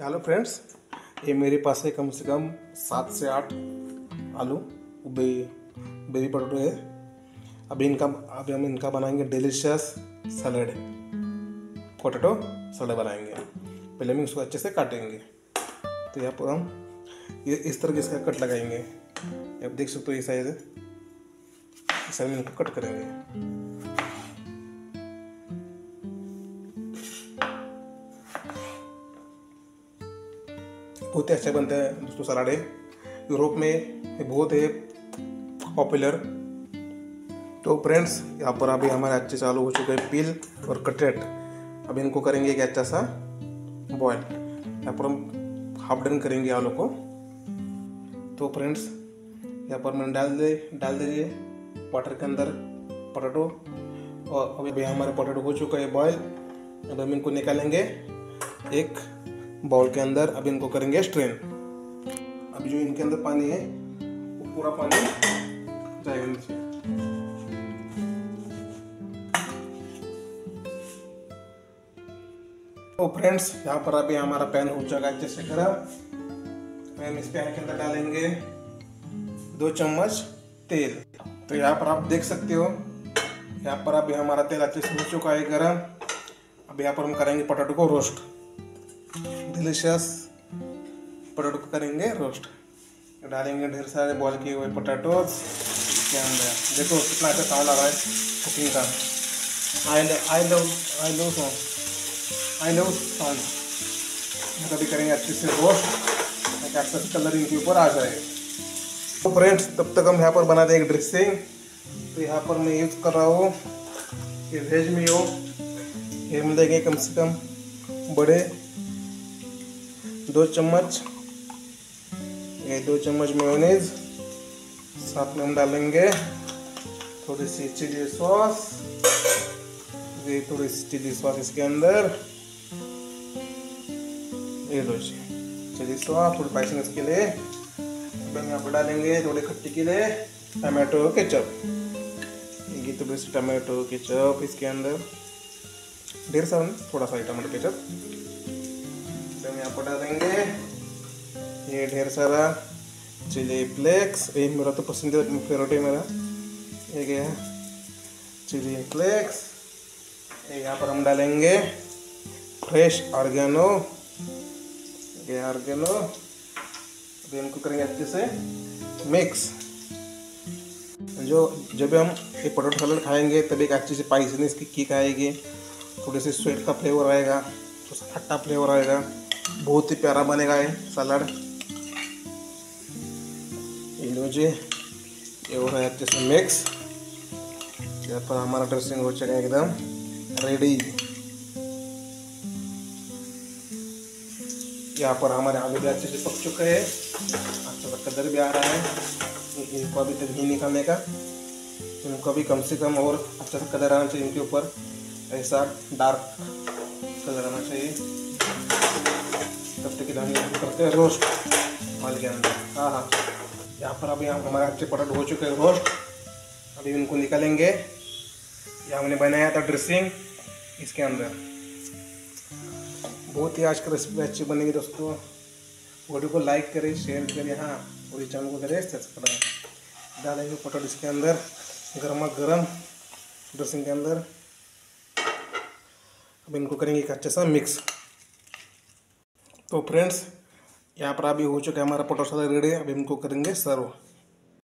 Hello friends, ये मेरे पास है कम से कम 7 से 8 आलू बेबी पोटैटो है। अभी हम इनका बनाएंगे डिलीशियस सैलेड, पोटैटो सैलेड बनाएंगे। पहले हम इसको अच्छे से काटेंगे। तो यहाँ पर हम ये इस तरह के इसका कट लगाएंगे। आप देख सकते हो ये साइज में इनको कट करेंगे। बहुत ही अच्छा बनता है दोस्तों सलाद है। यूरोप में बहुत है पॉपुलर। तो फ्रेंड्स, यहाँ पर अभी हमारे अच्छे चालू हो चुके हैं पील और कटलेट। अभी इनको करेंगे एक अच्छा सा बॉयल। यहाँ पर हम हाफ डन करेंगे आलू को। तो फ्रेंड्स, यहाँ पर मैंने डाल दीजिए वाटर के अंदर पोटैटो। और अभी हमारे पोटैटो हो चुका है बॉयल। अब हम इनको निकालेंगे एक बाउल के अंदर। अब इनको करेंगे स्ट्रेन। अभी जो इनके अंदर पानी है वो पूरा पानी जाएगा नीचे। तो फ्रेंड्स, यहाँ पर अभी हमारा पैन हो जाएगा अच्छे से गर्म। हम इस पैन के अंदर डालेंगे 2 चम्मच तेल। तो यहाँ पर आप देख सकते हो, यहाँ पर अभी हमारा तेल अच्छे से हो चुका है गर्म। अब यहाँ पर हम करेंगे पोटैटो को रोस्ट। डिलीशियस पोटैटो को करेंगे रोस्ट। डालेंगे ढेर सारे बॉयल किए हुए पोटैटोज के अंदर। देखो कितना अच्छा साउंड आ रहा है कुकिंग का। I love sound. कभी करेंगे अच्छे से रोस्ट ताकि अच्छा से कलर इनके ऊपर आ जाए। तो फ्रेंड्स, तब तक हम यहाँ पर बना देंगे ड्रेसिंग। तो यहाँ पर मैं यूज़ कर रहा हूँ ये वेज मेयो। ये मिलेंगे कम से कम बड़े 2 चम्मच। ये 2 चम्मच मेयोनीज। साथ में हम डालेंगे थोड़ी सी चिली सॉस। ये थोड़ी सी चिली सॉस इसके अंदर। ये लो जी चिली सॉस, थोड़ी स्पाइसीनेस के लिए। हम यहाँ पर डालेंगे थोड़ी खट्टी के लिए टमाटो केचप। ये थोड़ी सी टमाटो केचप इसके अंदर, ढेर सारा थोड़ा सा टमाटो केचप। हम यहाँ पर डालेंगे ये ढेर सारा चिली फ्लेक्स। ये मेरा तो पसंदीदा फेवरेट है मेरा, ये क्या है चिली फ्लेक्स। यहाँ पर हम डालेंगे फ्रेश ऑर्गेनो। ये ऑर्गेनो। अभी इनको करेंगे अच्छे से मिक्स। जब हम ये पोटैटो सैलेड खाएंगे तब एक अच्छी सी स्पाइसीनेस की किक आएगी। थोड़ी सी स्वीट का फ्लेवर आएगा, थोड़ा सा खट्टा फ्लेवर आएगा। बहुत ही प्यारा बनेगा ये सलाद। ये लो जी, ये हो रहा है अच्छे से मिक्स। यहाँ पर हमारा ड्रेसिंग हो चुका है एकदम रेडी। यहाँ पर हमारे आलू भी अच्छे से पक चुके हैं, अच्छा सा कलर भी आ रहा है। इनको अभी तक नहीं निकालने का। इनको अभी कम से कम और अच्छा सा कलर आना चाहिए इनके ऊपर। ऐसा डार्क कलर आना चाहिए। तब तक हम करते हैं रोस्ट ऑयल के अंदर। हाँ, यहाँ पर अभी हमारे अच्छे पोटैटो हो चुके हैं रोस्ट। अभी इनको निकालेंगे। यहाँ हमने बनाया था ड्रेसिंग इसके अंदर। बहुत ही आज की रेसिपी अच्छी बनेगी दोस्तों। वीडियो को लाइक करें, शेयर करें, हाँ, और इस चैनल को करें सब्सक्राइब। डालेंगे पोटैटो इसके अंदर गर्मा गर्म ड्रेसिंग के अंदर। अब इनको करेंगे एक अच्छा सा मिक्स। तो फ्रेंड्स, यहाँ पर अभी हो चुका है हमारा पोटैटो सैलेड रेडी। अब इनको करेंगे सर्व।